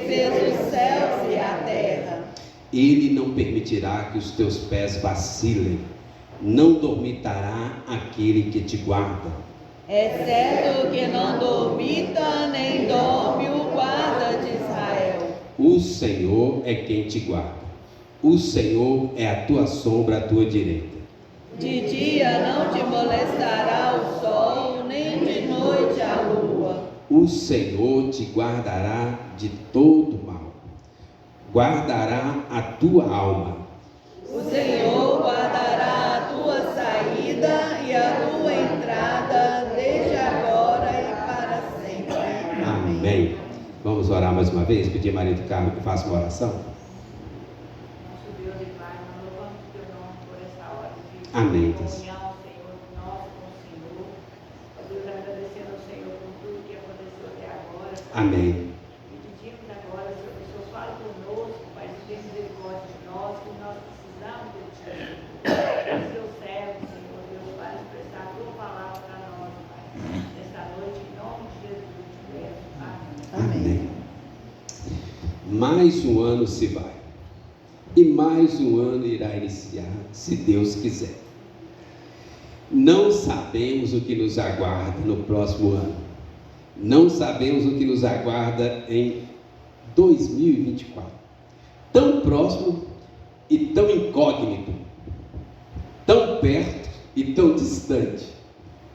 fez os céus e a terra. Ele não permitirá que os teus pés vacilem, não dormitará aquele que te guarda. É certo que não dormita nem dorme o guarda de Israel. O Senhor é quem te guarda. O Senhor é a tua sombra à tua direita. De dia não te molestará o sol, nem de noite a lua. O Senhor te guardará de todo mal. Guardará a tua alma. O Senhor guardará a tua saída e a tua entrada, desde agora e para sempre. Amém. Vamos orar mais uma vez? Pedir a Maria do Carmo que faça uma oração. Nosso Deus e Pai, nós louvamos o teu nome por essa hora de Amém. comunhão, Senhor, nós com o Senhor. Ó Deus, agradecendo ao Senhor por tudo que aconteceu até agora. Amém. E pedimos agora, Senhor, que o Senhor fale conosco, Pai, tenha misericórdia de nós, que nós precisamos de Ti. Os teus servos, Senhor, Deus, para expressar a tua palavra para nós, Pai, nesta noite, em nome de Jesus, eu te peço. Amém. Amém. Mais um ano se vai. E mais um ano irá iniciar, se Deus quiser. Não sabemos o que nos aguarda no próximo ano. Não sabemos o que nos aguarda em 2024. Tão próximo e tão incógnito. Tão perto e tão distante,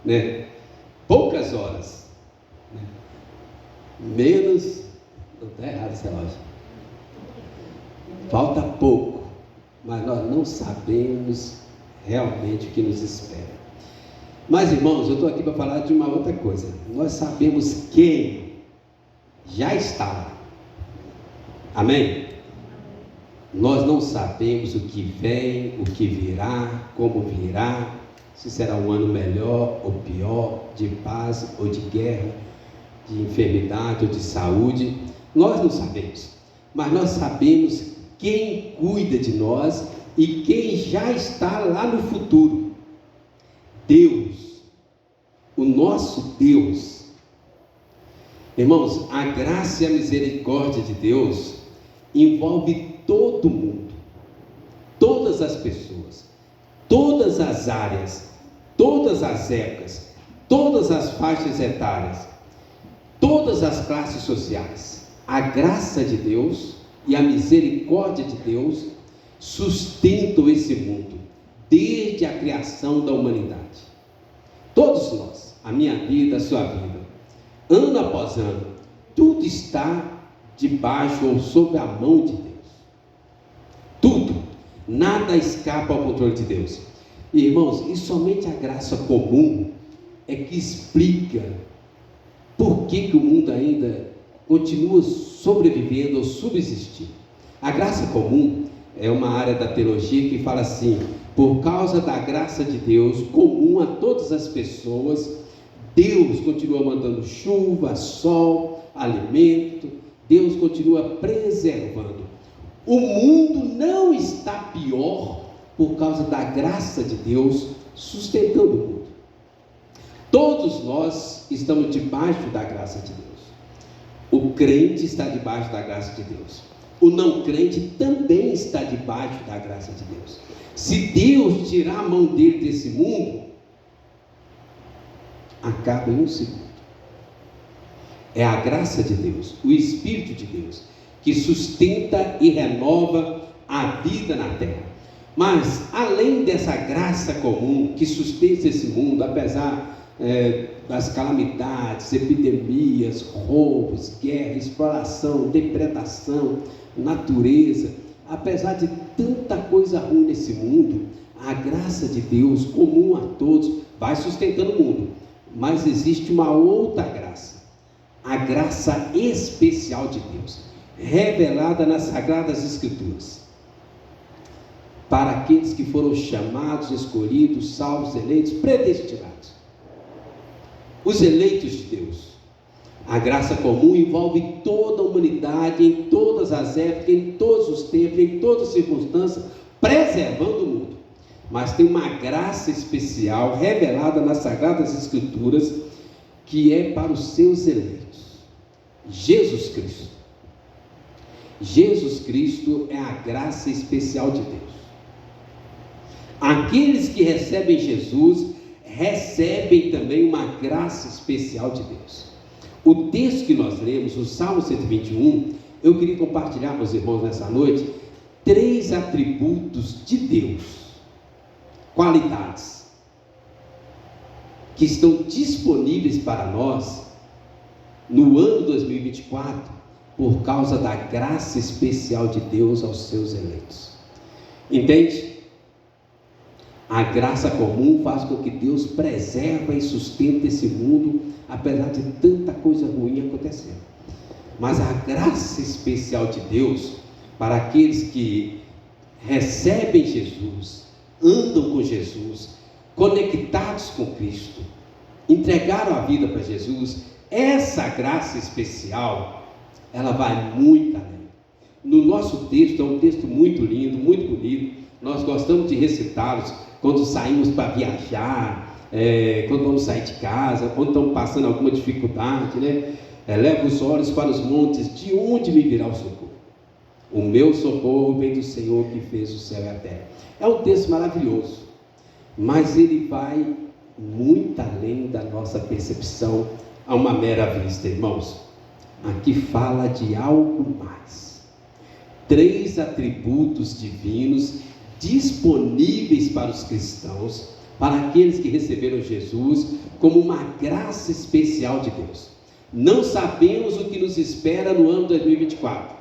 né? Poucas horas, né? Menos, não está errado esse relógio. Falta pouco, mas nós não sabemos realmente o que nos espera. Mas, irmãos, eu estou aqui para falar de uma outra coisa. Nós sabemos quem já está lá. Amém? Nós não sabemos o que vem, o que virá, como virá, se será um ano melhor ou pior, de paz ou de guerra, de enfermidade ou de saúde. Nós não sabemos, mas nós sabemos quem cuida de nós e quem já está lá no futuro. Deus, o nosso Deus. Irmãos, a graça e a misericórdia de Deus envolve todo mundo, todas as pessoas, todas as áreas, todas as épocas, todas as faixas etárias, todas as classes sociais. A graça de Deus e a misericórdia de Deus sustentam esse mundo desde a criação da humanidade. Todos nós, a minha vida, a sua vida, ano após ano, tudo está debaixo ou sob a mão de Deus. Tudo, nada escapa ao controle de Deus. E, irmãos, e somente a graça comum é que explica por que o mundo ainda continua sobrevivendo ou subsistindo. A graça comum é uma área da teologia que fala assim: por causa da graça de Deus comum a todas as pessoas, Deus continua mandando chuva, sol, alimento, Deus continua preservando. O mundo não está pior por causa da graça de Deus sustentando o mundo. Todos nós estamos debaixo da graça de Deus. O crente está debaixo da graça de Deus. O não crente também está debaixo da graça de Deus. Se Deus tirar a mão dele desse mundo, acaba em um segundo. É a graça de Deus, o Espírito de Deus, que sustenta e renova a vida na terra. Mas, além dessa graça comum que sustenta esse mundo, apesar das calamidades, epidemias, roubos, guerra, exploração, depredação, natureza, apesar de tanta coisa ruim nesse mundo, a graça de Deus, comum a todos, vai sustentando o mundo. Mas existe uma outra graça, a graça especial de Deus, revelada nas Sagradas Escrituras, para aqueles que foram chamados, escolhidos, salvos, eleitos, predestinados. Os eleitos de Deus. A graça comum envolve toda a humanidade, em todas as épocas, em todos os tempos, em todas as circunstâncias, preservando o mundo. Mas tem uma graça especial revelada nas Sagradas Escrituras, que é para os seus eleitos. Jesus Cristo. Jesus Cristo é a graça especial de Deus. Aqueles que recebem Jesus recebem também uma graça especial de Deus. O texto que nós lemos, o Salmo 121, eu queria compartilhar com os irmãos nessa noite 3 atributos de Deus, qualidades, que estão disponíveis para nós no ano 2024, por causa da graça especial de Deus aos seus eleitos. Entende? A graça comum faz com que Deus preserve e sustente esse mundo, apesar de tanta coisa ruim acontecendo. Mas a graça especial de Deus, para aqueles que recebem Jesus, andam com Jesus, conectados com Cristo, entregaram a vida para Jesus, essa graça especial, ela vai muito além. No nosso texto, é um texto muito lindo, muito bonito, nós gostamos de recitá-los quando saímos para viajar, quando vamos sair de casa, quando estamos passando alguma dificuldade, né? Leva os olhos para os montes, de onde me virá o socorro? O meu socorro vem do Senhor que fez o céu e a terra. É um texto maravilhoso, mas ele vai muito além da nossa percepção a uma mera vista, irmãos. Aqui fala de algo mais. 3 atributos divinos disponíveis para os cristãos, para aqueles que receberam Jesus como uma graça especial de Deus. Não sabemos o que nos espera no ano 2024,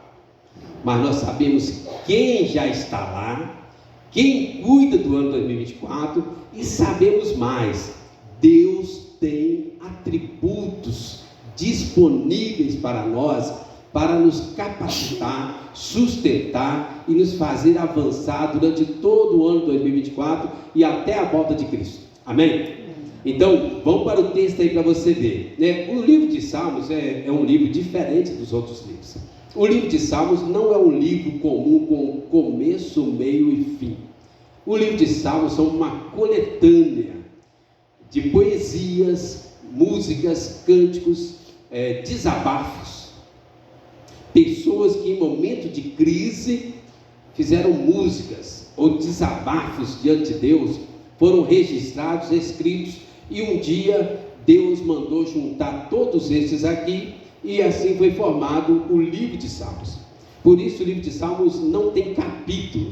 mas nós sabemos quem já está lá, quem cuida do ano 2024, e sabemos mais: Deus tem atributos disponíveis para nós, para nos capacitar, sustentar e nos fazer avançar durante todo o ano 2024 e até a volta de Cristo. Amém? Então, vamos para o texto aí para você ver, né? O livro de Salmos é um livro diferente dos outros livros. O livro de Salmos não é um livro comum com começo, meio e fim. O livro de Salmos são uma coletânea de poesias, músicas, cânticos, desabafos. Pessoas que em momento de crise fizeram músicas ou desabafos diante de Deus, foram registrados, escritos, e um dia Deus mandou juntar todos esses aqui, e assim foi formado o livro de Salmos. Por isso o livro de Salmos não tem capítulo.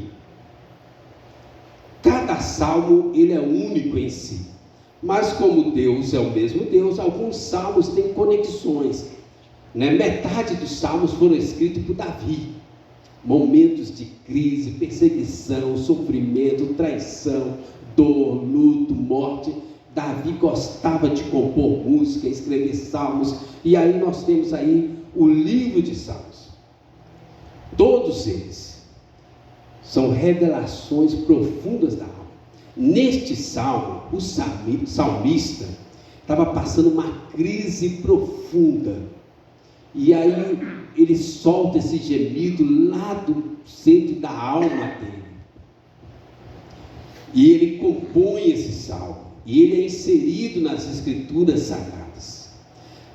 Cada salmo ele é único em si, mas como Deus é o mesmo Deus, alguns salmos têm conexões, né? Metade dos salmos foram escritos por Davi. Momentos de crise, perseguição, sofrimento, traição, dor, luto, morte. Davi gostava de compor música, escrever salmos, e aí nós temos aí o livro de Salmos. Todos eles são revelações profundas da alma. Neste salmo, o salmista estava passando uma crise profunda, e aí ele solta esse gemido lá do centro da alma dele, e ele compõe esse salmo, e ele é inserido nas escrituras sagradas.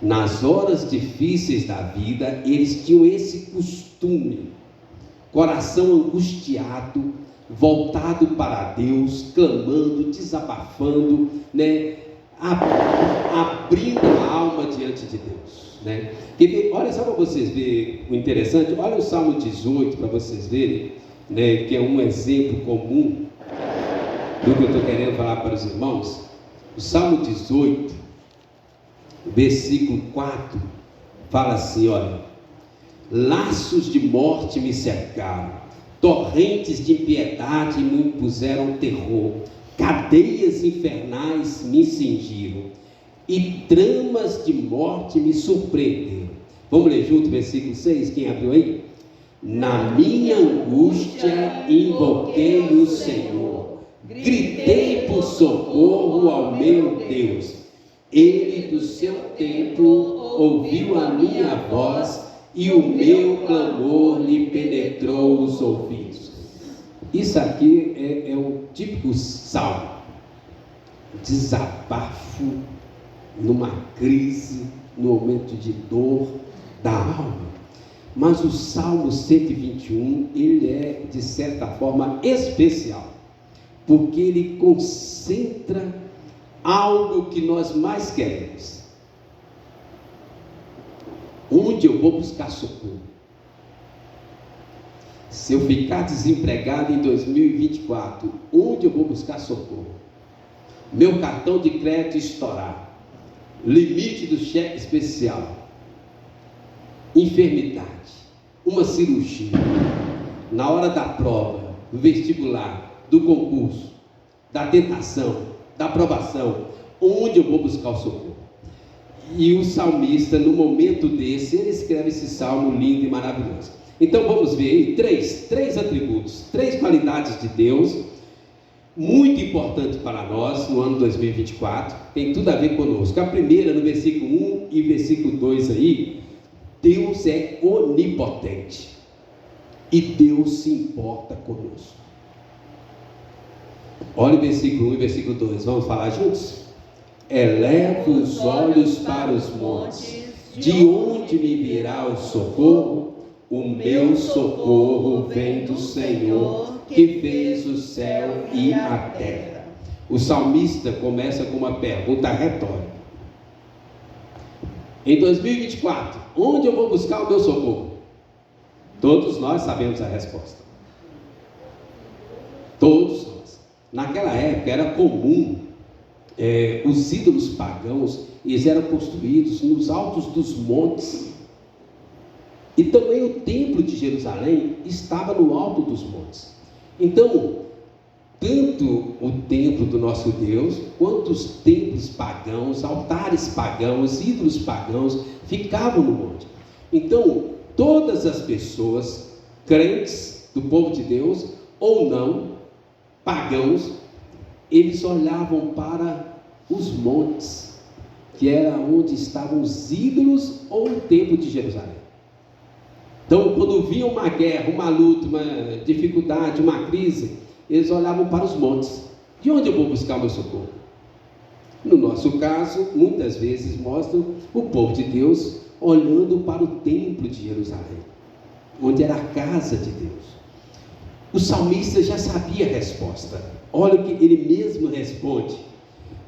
Nas horas difíceis da vida, eles tinham esse costume, coração angustiado, voltado para Deus, clamando, desabafando, né? Abrindo a alma diante de Deus, né? Olha só para vocês verem o interessante, olha o Salmo 18 para vocês verem, né? Que é um exemplo comum do que eu estou querendo falar para os irmãos. O Salmo 18, versículo 4, fala assim, olha: laços de morte me cercaram, torrentes de impiedade me impuseram terror, cadeias infernais me cingiram, e tramas de morte me surpreenderam. Vamos ler junto o versículo 6, quem abriu aí? Na minha angústia invoquei o Senhor, gritei por socorro ao meu Deus. Ele do seu templo ouviu a minha voz, e o meu clamor lhe penetrou os ouvidos. Isso aqui é o típico salmo, desabafo numa crise, no momento de dor da alma. Mas o Salmo 121, ele é, de certa forma, especial, porque ele concentra algo que nós mais queremos. Onde eu vou buscar socorro? Se eu ficar desempregado em 2024, onde eu vou buscar socorro? Meu cartão de crédito estourar, limite do cheque especial, enfermidade, uma cirurgia, na hora da prova, do vestibular, do concurso, da tentação, da aprovação, onde eu vou buscar o socorro? E o salmista, no momento desse, ele escreve esse salmo lindo e maravilhoso. Então vamos ver aí três atributos, 3 qualidades de Deus, muito importante para nós no ano 2024, tem tudo a ver conosco. A primeira, no versículo 1 e versículo 2 aí, Deus é onipotente e Deus se importa conosco. Olha o versículo 1 e versículo 2, vamos falar juntos? Eleva os olhos para os montes, de onde me virá o socorro? O meu socorro vem do Senhor, que fez o céu e a terra. O salmista começa com uma pergunta retórica. Em 2024, onde eu vou buscar o meu socorro? Todos nós sabemos a resposta. Todos nós. Naquela época era comum, os ídolos pagãos, eles eram construídos nos altos dos montes. E também o templo de Jerusalém estava no alto dos montes. Então, tanto o templo do nosso Deus, quanto os templos pagãos, altares pagãos, ídolos pagãos, ficavam no monte. Então, todas as pessoas, crentes do povo de Deus, ou não, pagãos, eles olhavam para os montes, que era onde estavam os ídolos ou o templo de Jerusalém. Então, quando vinha uma guerra, uma luta, uma dificuldade, uma crise, eles olhavam para os montes. De onde eu vou buscar o meu socorro? No nosso caso, muitas vezes mostram o povo de Deus olhando para o templo de Jerusalém, onde era a casa de Deus. O salmista já sabia a resposta. Olha o que ele mesmo responde,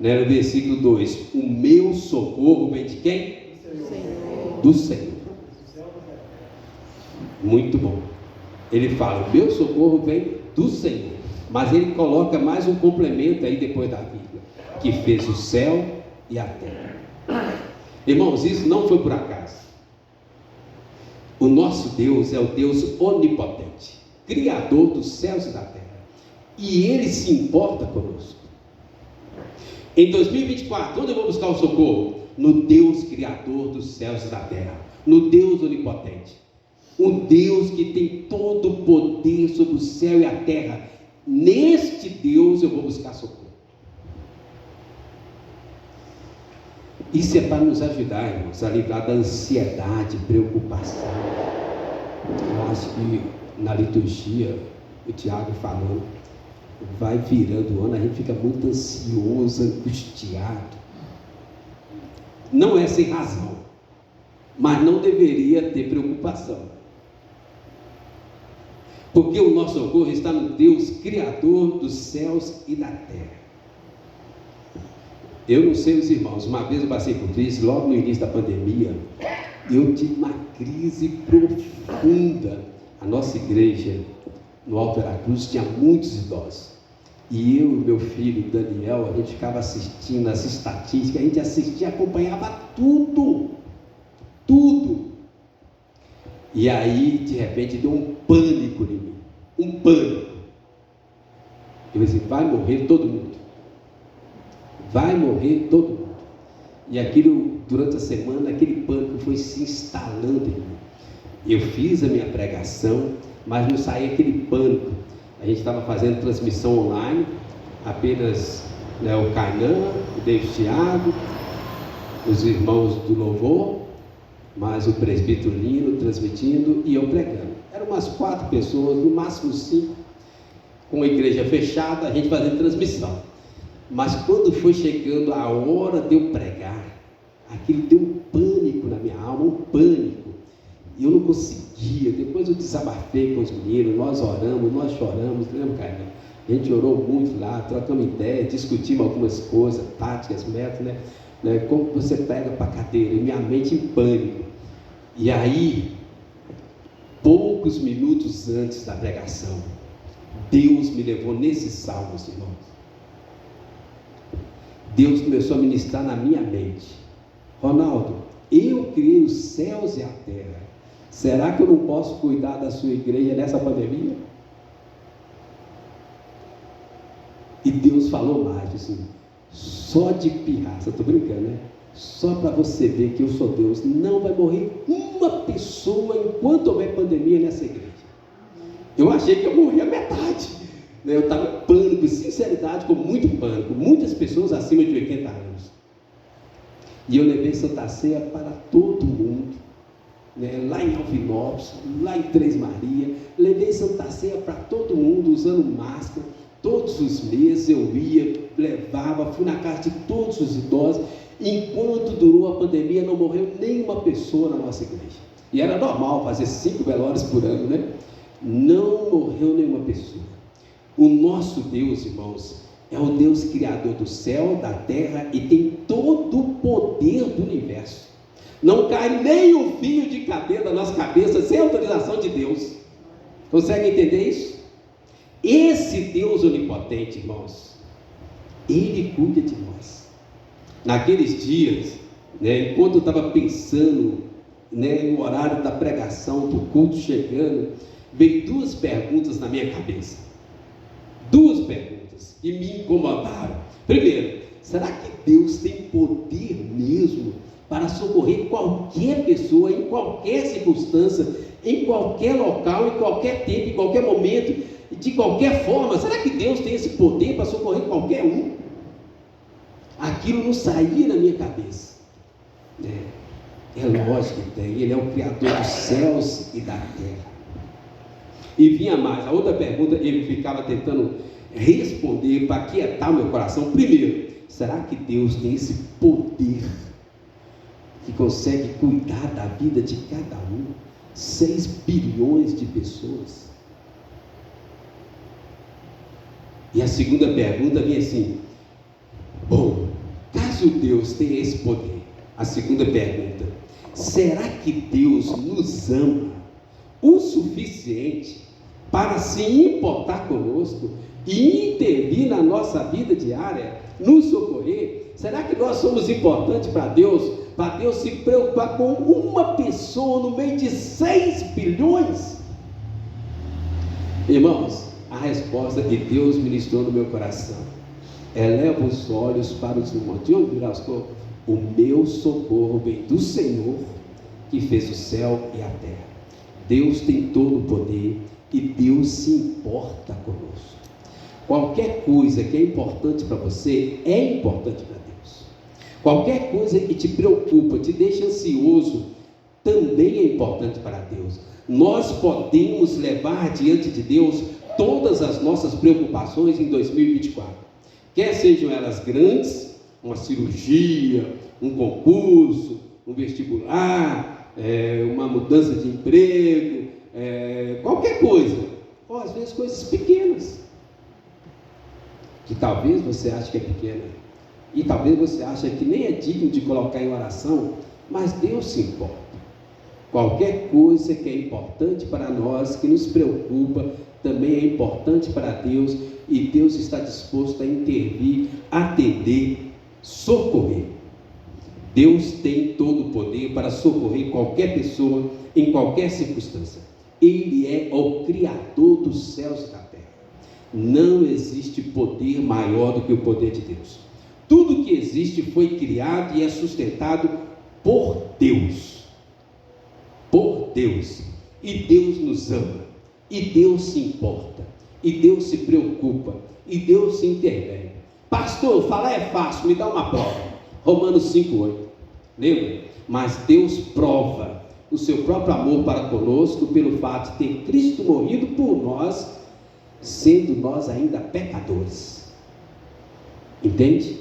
né, no versículo 2: o meu socorro vem de quem? Senhor. Do Senhor. Muito bom. Ele fala, o meu socorro vem do Senhor. Mas ele coloca mais um complemento aí depois da vírgula, que fez o céu e a terra. Irmãos, isso não foi por acaso. O nosso Deus é o Deus onipotente, Criador dos céus e da terra. E Ele se importa conosco. Em 2024, onde eu vou buscar o socorro? No Deus Criador dos céus e da terra, no Deus onipotente. Um Deus que tem todo o poder sobre o céu e a terra. Neste Deus eu vou buscar socorro. Isso é para nos ajudar, irmãos, a livrar da ansiedade, preocupação. Eu acho que na liturgia, o Tiago falando, vai virando o ano, a gente fica muito ansioso, angustiado. Não é sem razão, mas não deveria ter preocupação. Porque o nosso socorro está no Deus Criador dos céus e da terra. Eu não sei os irmãos, uma vez eu passei por isso, logo no início da pandemia, eu tive uma crise profunda. A nossa igreja, no Alto Veracruz, tinha muitos idosos. E eu e meu filho, Daniel, a gente ficava assistindo as estatísticas, a gente assistia, acompanhava tudo. E aí, de repente, deu um pânico em mim. Um pânico. Eu disse, vai morrer todo mundo. Vai morrer todo mundo. E aquilo, durante a semana, aquele pânico foi se instalando em mim. Eu fiz a minha pregação, mas não saía aquele pânico. A gente estava fazendo transmissão online, apenas, né, o Cainan, o David Thiago, os irmãos do louvor, mas o presbítero Lino transmitindo e eu pregando. Eram umas 4 pessoas, no máximo 5, com a igreja fechada, a gente fazendo transmissão. Mas quando foi chegando a hora de eu pregar, aquilo deu um pânico na minha alma, um pânico. E eu não conseguia. Depois eu desabafei com os meninos, nós oramos, nós choramos, lembra, Carlinhos? A gente orou muito lá, trocamos ideias, discutimos algumas coisas, táticas, métodos, né? Como você pega para a cadeira, e minha mente em pânico. E aí, poucos minutos antes da pregação, Deus me levou nesses salmos, irmãos. Deus começou a ministrar na minha mente. Ronaldo, eu criei os céus e a terra. Será que eu não posso cuidar da sua igreja nessa pandemia? E Deus falou mais, assim, só de pirraça, estou brincando, né? Só para você ver que eu sou Deus, não vai morrer uma pessoa enquanto houver pandemia nessa igreja. Eu achei que eu morria metade, né? Eu estava em pânico, sinceridade, com muito pânico, muitas pessoas acima de 80 anos. E eu levei Santa Ceia para todo mundo, né? Lá em Alvinópolis, lá em Três Marias, levei Santa Ceia para todo mundo, usando máscara. Todos os meses eu ia, levava, fui na casa de todos os idosos. Enquanto durou a pandemia, não morreu nenhuma pessoa na nossa igreja. E era normal fazer 5 velórios por ano, né? Não morreu nenhuma pessoa. O nosso Deus, irmãos, é o Deus criador do céu, da terra, e tem todo o poder do universo. Não cai nem um fio de cabelo da nossa cabeça sem autorização de Deus. Consegue entender isso? Esse Deus onipotente, irmãos, Ele cuida de nós. Naqueles dias, né, enquanto eu estava pensando, né, no horário da pregação, do culto chegando, veio 2 perguntas na minha cabeça. 2 perguntas que me incomodaram. Primeiro, será que Deus tem poder mesmo para socorrer qualquer pessoa, em qualquer circunstância, em qualquer local, em qualquer tempo, em qualquer momento, de qualquer forma? Será que Deus tem esse poder para socorrer qualquer um? Aquilo não saía da minha cabeça. É lógico que tem. Ele é o Criador dos céus e da terra. E vinha mais. A outra pergunta, ele ficava tentando responder para aquietar o meu coração. Primeiro, será que Deus tem esse poder que consegue cuidar da vida de cada um? 6 bilhões de pessoas. E a segunda pergunta vinha assim: bom, caso Deus tenha esse poder, a segunda pergunta, será que Deus nos ama o suficiente para se importar conosco e intervir na nossa vida diária, nos socorrer? Será que nós somos importantes para Deus se preocupar com uma pessoa no meio de 6 bilhões? Irmãos, a resposta que Deus ministrou no meu coração: eleva os olhos para os montes. De onde virá o socorro? O meu socorro vem do Senhor, que fez o céu e a terra. Deus tem todo o poder e Deus se importa conosco. Qualquer coisa que é importante para você é importante para Deus. Qualquer coisa que te preocupa, te deixa ansioso, também é importante para Deus. Nós podemos levar diante de Deus todas as nossas preocupações em 2024, quer sejam elas grandes, uma cirurgia, um concurso, um vestibular, uma mudança de emprego, qualquer coisa, ou às vezes coisas pequenas, que talvez você ache que é pequena, e talvez você ache que nem é digno de colocar em oração, mas Deus se importa. Qualquer coisa que é importante para nós, que nos preocupa, também é importante para Deus, e Deus está disposto a intervir, atender, socorrer. Deus tem todo o poder para socorrer qualquer pessoa, em qualquer circunstância. Ele é o Criador dos céus e da terra. Não existe poder maior do que o poder de Deus. Tudo que existe foi criado e é sustentado por Deus. Por Deus. E Deus nos ama. E Deus se importa. E Deus se preocupa. E Deus se intervém. Pastor, falar é fácil, me dá uma prova. Romanos 5:8. Lembra? Mas Deus prova o seu próprio amor para conosco pelo fato de ter Cristo morrido por nós, sendo nós ainda pecadores. Entende?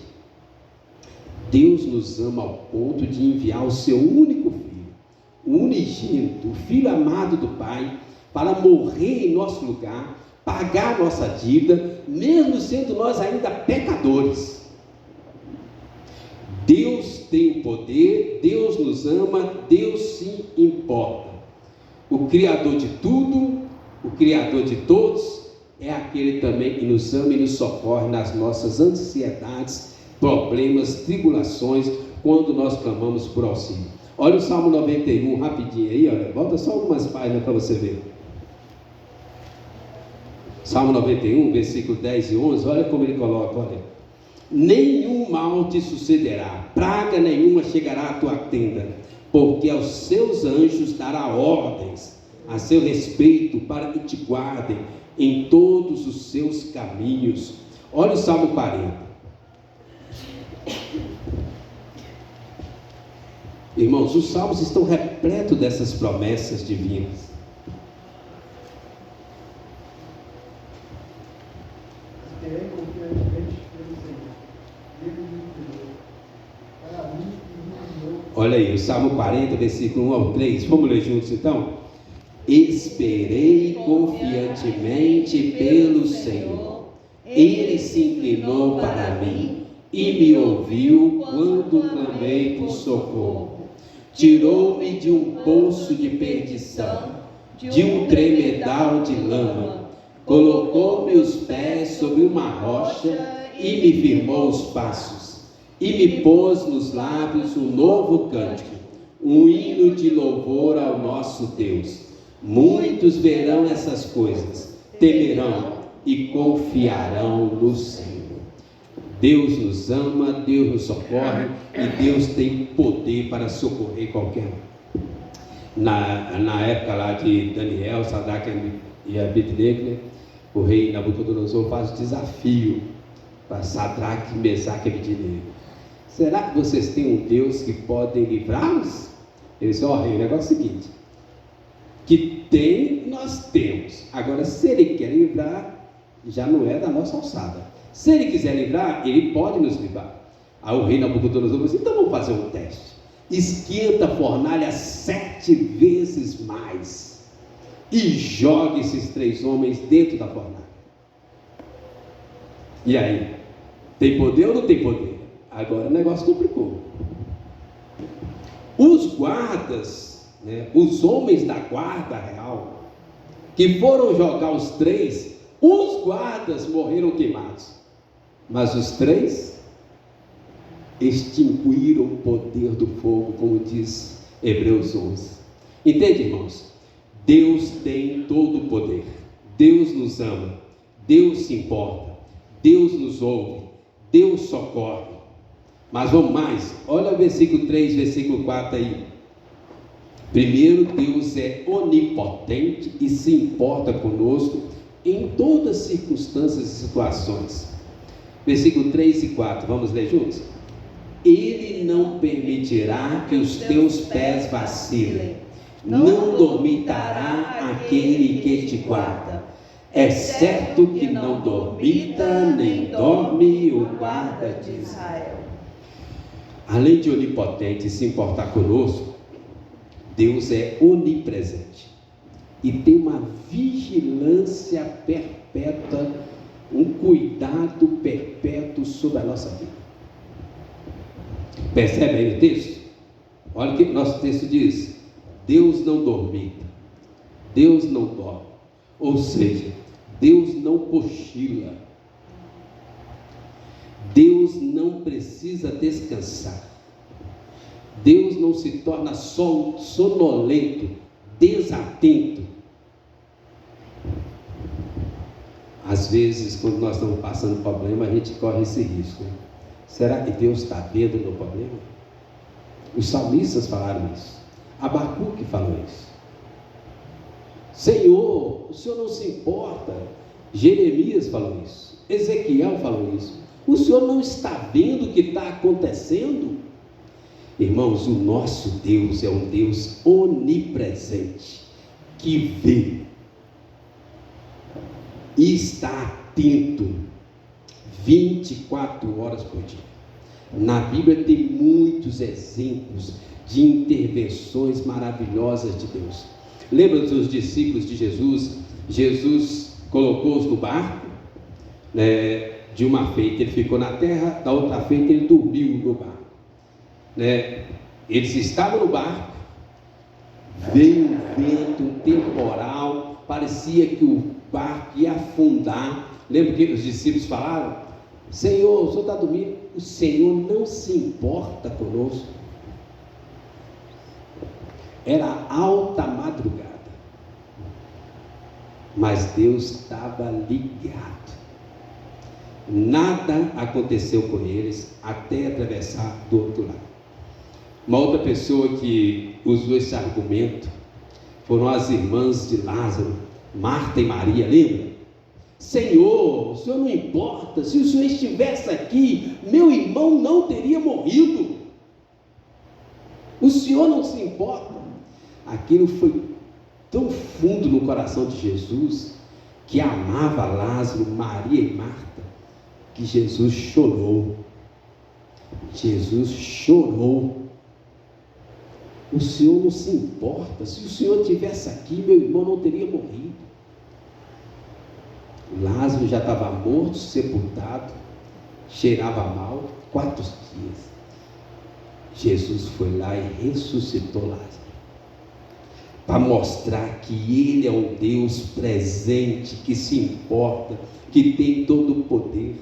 Deus nos ama ao ponto de enviar o seu único filho, o unigênito, o Filho amado do Pai, para morrer em nosso lugar, pagar nossa dívida, mesmo sendo nós ainda pecadores. Deus tem o poder, Deus nos ama, Deus se importa. O Criador de tudo, o Criador de todos, é aquele também que nos ama e nos socorre nas nossas ansiedades, problemas, tribulações, quando nós clamamos por auxílio. Olha o Salmo 91, rapidinho aí, olha, volta só algumas páginas para você ver. Salmo 91, versículo 10 e 11, olha como ele coloca, olha: nenhum mal te sucederá, praga nenhuma chegará à tua tenda, porque aos seus anjos dará ordens a seu respeito, para que te guardem em todos os seus caminhos. Olha o Salmo 40. Irmãos, os salmos estão repletos dessas promessas divinas. Olha aí, o Salmo 40, versículo 1 ao 3. Vamos ler juntos então? Esperei confiantemente pelo Senhor. Ele se inclinou para mim e me ouviu quando clamei por socorro. Tirou-me de um poço de perdição, de um tremedal de lama. Colocou meus pés sobre uma rocha e me firmou os passos. E me pôs nos lábios um novo cântico, um hino de louvor ao nosso Deus. Muitos verão essas coisas, temerão e confiarão no Senhor. Deus nos ama, Deus nos socorre e Deus tem poder para socorrer qualquer um. Na época lá de Daniel, Sadraque e Abednego, o rei Nabucodonosor faz o desafio para Sadraque, Mesaque e Abednego: será que vocês têm um Deus que pode livrá-los? Ele disse: ó, rei, o negócio é o seguinte, que tem, nós temos. Agora, se ele quer livrar, já não é da nossa alçada. Se ele quiser livrar, ele pode nos livrar. Aí o rei Nabucodonosor falou assim: então vamos fazer um teste. Esquenta a fornalha 7 vezes mais e jogue esses 3 homens dentro da fornalha. E aí, tem poder ou não tem poder? Agora o negócio complicou. Os guardas, os homens da guarda real, que foram jogar os 3, os guardas morreram queimados, mas os 3 extinguiram o poder do fogo, como diz Hebreus 11. Entende, irmãos? Deus tem todo o poder, Deus nos ama, Deus se importa, Deus nos ouve, Deus socorre. Mas vamos mais, olha o versículo 3, versículo 4 aí. Primeiro, Deus é onipotente e se importa conosco em todas as circunstâncias e situações. Versículo 3 e 4, vamos ler juntos? Ele não permitirá que os teus pés vacilem, não dormitará aquele que te guarda. É certo que não dormita, nem dorme o guarda de Israel. Além de onipotente e se importar conosco, Deus é onipresente e tem uma vigilância perpétua, um cuidado perpétuo sobre a nossa vida. Percebe aí o texto? Olha o que o nosso texto diz: Deus não dormita, Deus não dorme, ou seja, Deus não cochila, Deus não precisa descansar, Deus não se torna sonolento, desatento. Às vezes, quando nós estamos passando problema, a gente corre esse risco. Será que Deus está vendo o meu problema? Os salmistas falaram isso, Abacuque falou isso. Senhor, o Senhor não se importa. Jeremias falou isso, Ezequiel falou isso. O Senhor não está vendo o que está acontecendo? Irmãos, o nosso Deus é um Deus onipresente, que vê e está atento 24 horas por dia. Na Bíblia tem muitos exemplos de intervenções maravilhosas de Deus. Lembra dos discípulos de Jesus? Jesus colocou-os no barco, né? De uma feita ele ficou na terra, da outra feita ele dormiu no barco, né? Eles estavam no barco, veio um vento, um temporal, parecia que o barco ia afundar. Lembra que os discípulos falaram? Senhor, o Senhor está dormindo? O Senhor não se importa conosco. Era alta madrugada, mas Deus estava ligado. Nada aconteceu com eles até atravessar do outro lado. Uma outra pessoa que usou esse argumento foram as irmãs de Lázaro, Marta e Maria, lembra? Senhor, o Senhor não importa, se o Senhor estivesse aqui, meu irmão não teria morrido. O Senhor não se importa. Aquilo foi tão fundo no coração de Jesus, que amava Lázaro, Maria e Marta, que Jesus chorou. Jesus chorou. O Senhor não se importa, se o Senhor estivesse aqui, meu irmão não teria morrido. Lázaro já estava morto, sepultado, cheirava mal, 4 dias. Jesus foi lá e ressuscitou Lázaro, para mostrar que Ele é um Deus presente, que se importa, que tem todo o poder.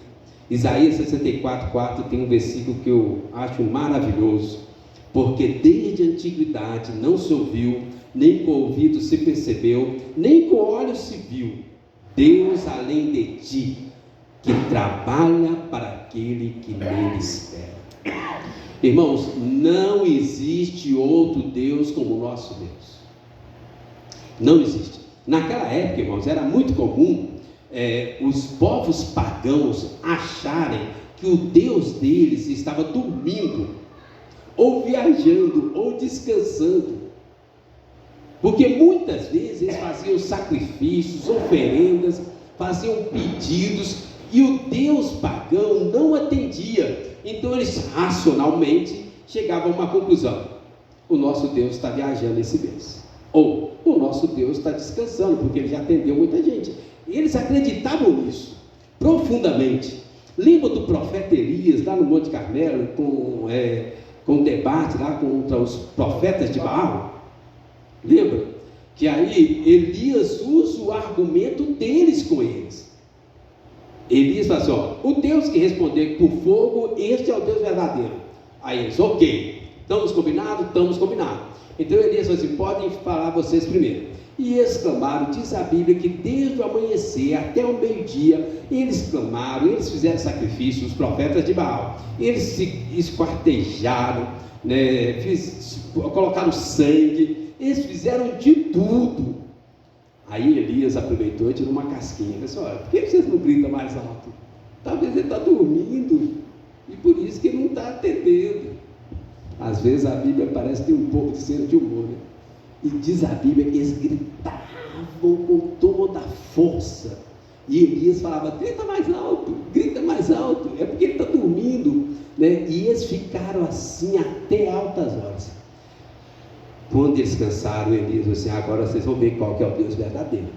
Isaías 64:4 tem um versículo que eu acho maravilhoso. Porque desde a antiguidade não se ouviu, nem com ouvido se percebeu, nem com olhos se viu, Deus além de ti, que trabalha para aquele que nele espera. Irmãos, não existe outro Deus como o nosso Deus. Não existe. Naquela época, irmãos, era muito comum os povos pagãos acharem que o Deus deles estava dormindo, ou viajando, ou descansando, porque muitas vezes eles faziam sacrifícios, oferendas, faziam pedidos, e o Deus pagão não atendia. Então eles racionalmente chegavam a uma conclusão: o nosso Deus está viajando esse mês, ou o nosso Deus está descansando, porque ele já atendeu muita gente. E eles acreditavam nisso profundamente. Lembra do profeta Elias lá no Monte Carmelo, com debate lá contra os profetas de Baal? Lembra? Que aí Elias usa o argumento deles com eles. Elias fala assim: ó, o Deus que responder por fogo, este é o Deus verdadeiro. Aí eles: ok, estamos combinados? Estamos combinados. Então Elias falou assim: podem falar vocês primeiro. E eles clamaram. Diz a Bíblia que desde o amanhecer até o meio-dia eles clamaram, eles fizeram sacrifício, os profetas de Baal, eles se esquartejaram, né, colocaram sangue, eles fizeram de tudo. Aí Elias aproveitou e tirou uma casquinha. Ele disse: olha, por que vocês não gritam mais alto? Talvez ele está dormindo, e por isso que ele não está atendendo. Às vezes a Bíblia parece ter um pouco de senso de humor, né? E diz a Bíblia que eles gritavam com toda a força. E Elias falava: grita mais alto, grita mais alto. É porque ele está dormindo, né? E eles ficaram assim até altas horas. Quando eles cansaram, Elias disse assim: agora vocês vão ver qual que é o Deus verdadeiro.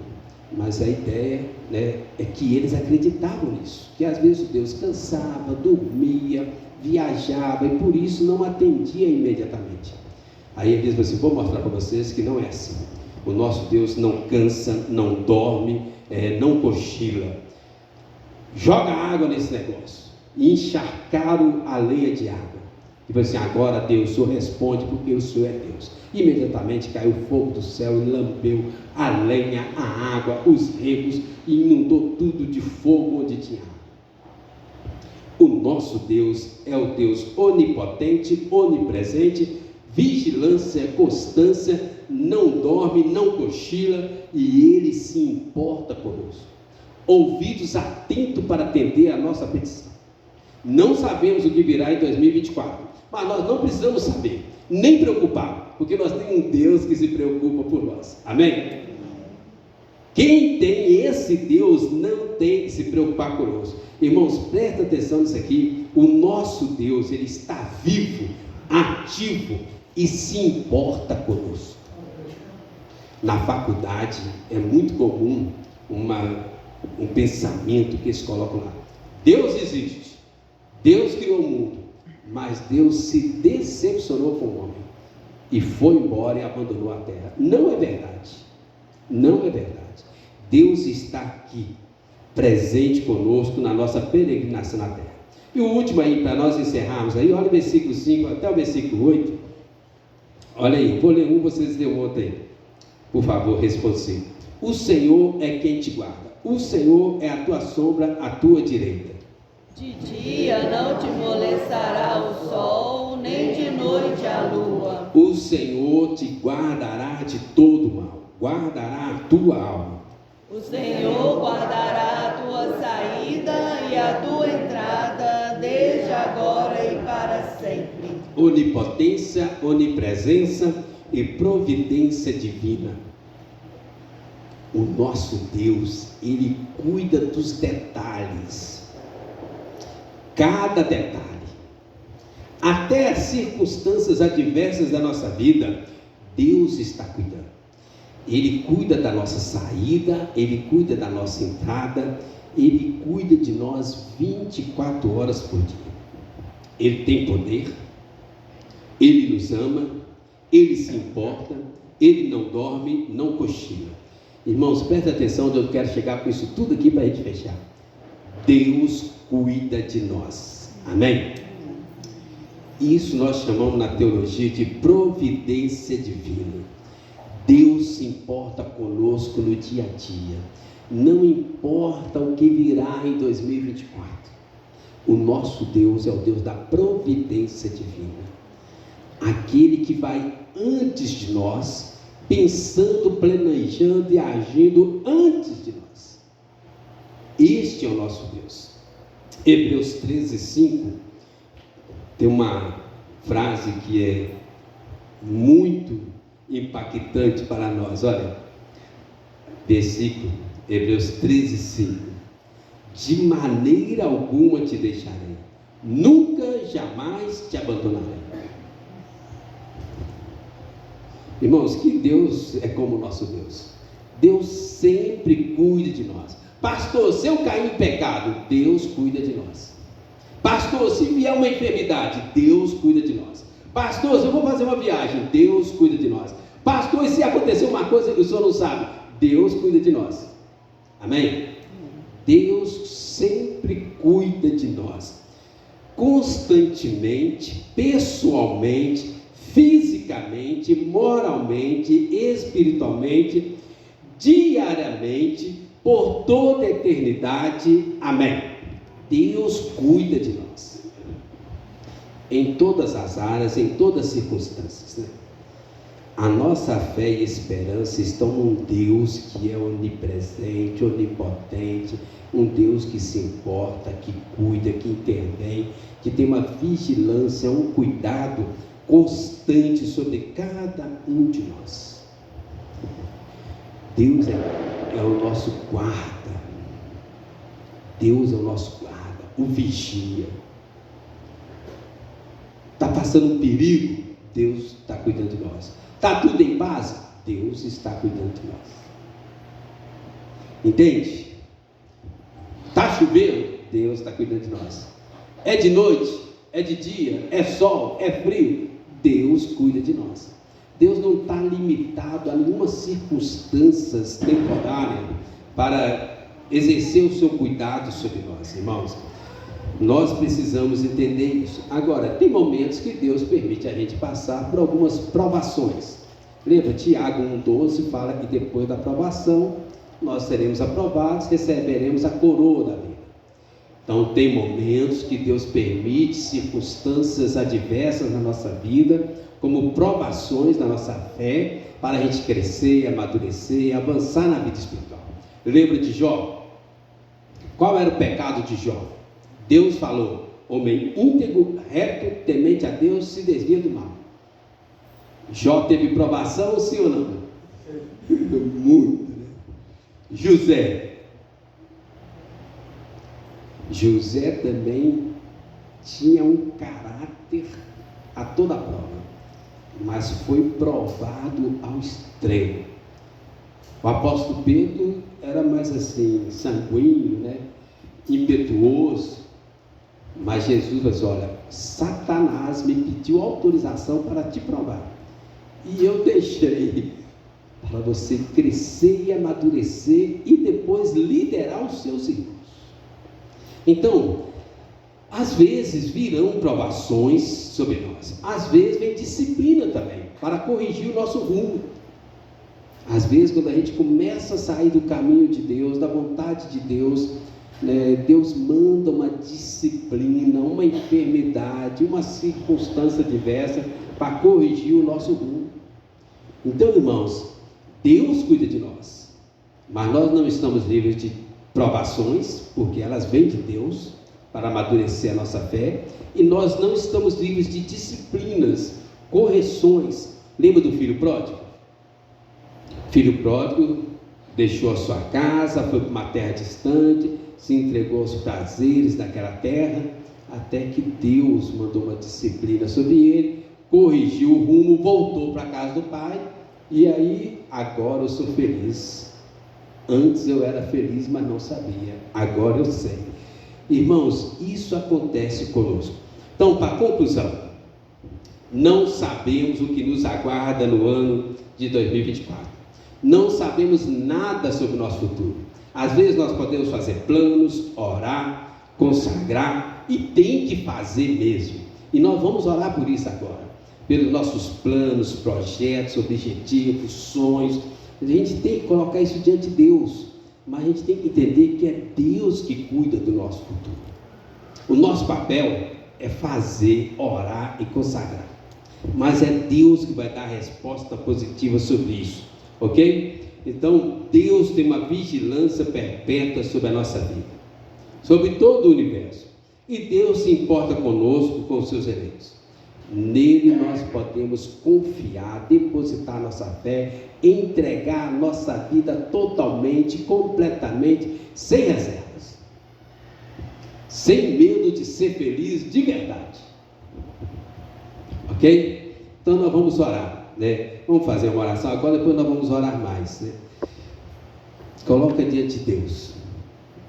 Mas a ideia, né, é que eles acreditavam nisso, que às vezes o Deus cansava, dormia, viajava, e por isso não atendia imediatamente. Aí Elias disse assim: vou mostrar para vocês que não é assim. O nosso Deus não cansa, não dorme, não cochila. Joga água nesse negócio. E encharcaram a lenha de água. E falou assim: agora Deus, o Senhor responde, porque o Senhor é Deus. Imediatamente caiu fogo do céu e lambeu a lenha, a água, os regos, e inundou tudo de fogo onde tinha água. O nosso Deus é o Deus onipotente, onipresente, vigilância, constância, não dorme, não cochila, e Ele se importa conosco. Ouvidos atentos para atender a nossa petição. Não sabemos o que virá em 2024, mas nós não precisamos saber, nem preocupar, porque nós temos um Deus que se preocupa por nós. Amém? Quem tem esse Deus não tem que se preocupar conosco. Irmãos, presta atenção nisso aqui. o nosso Deus, Ele está vivo, ativo e se importa conosco. Na faculdade é muito comum um pensamento que eles colocam lá: Deus existe, Deus criou o mundo, mas Deus se decepcionou com o homem e foi embora e abandonou a terra. Não é verdade, não é verdade. Deus está aqui, presente conosco na nossa peregrinação na terra. E o último aí, para nós encerrarmos aí, olha o versículo 5 até o versículo 8. Olha aí, vou ler um, vocês lêem o outro aí. Por favor, responsivo. O Senhor é quem te guarda. O Senhor é a tua sombra, à tua direita. De dia não te molestará o sol, nem de noite a lua. O Senhor te guardará de todo mal, guardará a tua alma. O Senhor guardará a tua saída e a tua entrada, desde agora e para sempre. Onipotência, onipresença e providência divina. O nosso Deus, Ele cuida dos detalhes, cada detalhe, até as circunstâncias adversas da nossa vida, Deus está cuidando. Ele cuida da nossa saída, Ele cuida da nossa entrada, Ele cuida de nós 24 horas por dia. Ele tem poder, Ele nos ama, Ele se importa, Ele não dorme, não cochila. Irmãos, presta atenção onde eu quero chegar com isso tudo aqui para a gente fechar. Deus cuida de nós, amém? Isso nós chamamos na teologia de providência divina. Deus se importa conosco no dia a dia, não importa o que virá em 2024. O nosso Deus é o Deus da providência divina, aquele que vai antes de nós, pensando, planejando e agindo antes de nós. Este é o nosso Deus. Hebreus 13:5 tem uma frase que é muito impactante para nós. Olha, versículo Hebreus 13:5: de maneira alguma te deixarei, nunca jamais te abandonarei. Irmãos, que Deus é como o nosso Deus. Deus sempre cuida de nós. Pastor, se eu cair em pecado, Deus cuida de nós. Pastor, se vier uma enfermidade, Deus cuida de nós. Pastor, se eu vou fazer uma viagem, Deus cuida de nós. Pastor, e se acontecer uma coisa que o senhor não sabe, Deus cuida de nós. Amém? Deus sempre cuida de nós, constantemente, pessoalmente, fisicamente, moralmente, espiritualmente, diariamente, por toda a eternidade. Amém? Deus cuida de nós, em todas as áreas, em todas as circunstâncias, né? A nossa fé e esperança estão num Deus que é onipresente, onipotente, um Deus que se importa, que cuida, que intervém, que tem uma vigilância, um cuidado constante sobre cada um de nós. Deus é o nosso guarda. Deus é o nosso guarda, o vigia. Está passando um perigo, Deus está cuidando de nós. Está tudo em paz, Deus está cuidando de nós. Entende? Está chovendo, Deus está cuidando de nós. É de noite, é de dia, é sol, é frio, Deus cuida de nós. Deus não está limitado a nenhuma circunstância temporária para exercer o seu cuidado sobre nós, irmãos. Nós precisamos entender isso. Agora, tem momentos que Deus permite a gente passar por algumas provações. Lembra? Tiago 1,12 fala que depois da provação nós seremos aprovados, receberemos a coroa da vida. Então tem momentos que Deus permite circunstâncias adversas na nossa vida, como provações na nossa fé, para a gente crescer, amadurecer e avançar na vida espiritual. Lembra de Jó? Qual era o pecado de Jó? Deus falou: homem íntegro, reto, temente a Deus, se desvia do mal. Jó teve provação, sim ou não? Muito, né? José também tinha um caráter a toda prova, mas foi provado ao extremo. O apóstolo Pedro era mais assim, sanguíneo, né? Impetuoso, mas Jesus falou assim: olha, Satanás me pediu autorização para te provar, e eu deixei para você crescer e amadurecer e depois liderar os seus irmãos. Então, às vezes virão provações sobre nós, às vezes vem disciplina também, para corrigir o nosso rumo. Às vezes, quando a gente começa a sair do caminho de Deus, da vontade de Deus, né, Deus manda uma disciplina, uma enfermidade, uma circunstância diversa para corrigir o nosso rumo. Então, irmãos, Deus cuida de nós, mas nós não estamos livres de provações, porque elas vêm de Deus para amadurecer a nossa fé, e nós não estamos livres de disciplinas, correções. Lembra do filho pródigo? Filho pródigo deixou a sua casa, foi para uma terra distante, se entregou aos prazeres daquela terra, até que Deus mandou uma disciplina sobre ele, corrigiu o rumo, voltou para a casa do pai, e aí, agora eu sou feliz. Antes eu era feliz, mas não sabia, agora eu sei. Irmãos, isso acontece conosco. Então, para a conclusão, não sabemos o que nos aguarda no ano de 2024. Não sabemos nada sobre o nosso futuro. Às vezes nós podemos fazer planos, orar, consagrar, e tem que fazer mesmo. E nós vamos orar por isso agora, pelos nossos planos, projetos, objetivos, sonhos. A gente tem que colocar isso diante de Deus, mas a gente tem que entender que é Deus que cuida do nosso futuro. O nosso papel é fazer, orar e consagrar, mas é Deus que vai dar a resposta positiva sobre isso. Ok? Então, Deus tem uma vigilância perpétua sobre a nossa vida, sobre todo o universo, e Deus se importa conosco, com os seus eleitos. Nele nós podemos confiar, depositar nossa fé, entregar a nossa vida totalmente, completamente, sem reservas, sem medo de ser feliz de verdade. Ok? Então nós vamos orar, né? Vamos fazer uma oração agora, depois nós vamos orar mais, né? Coloca diante de Deus.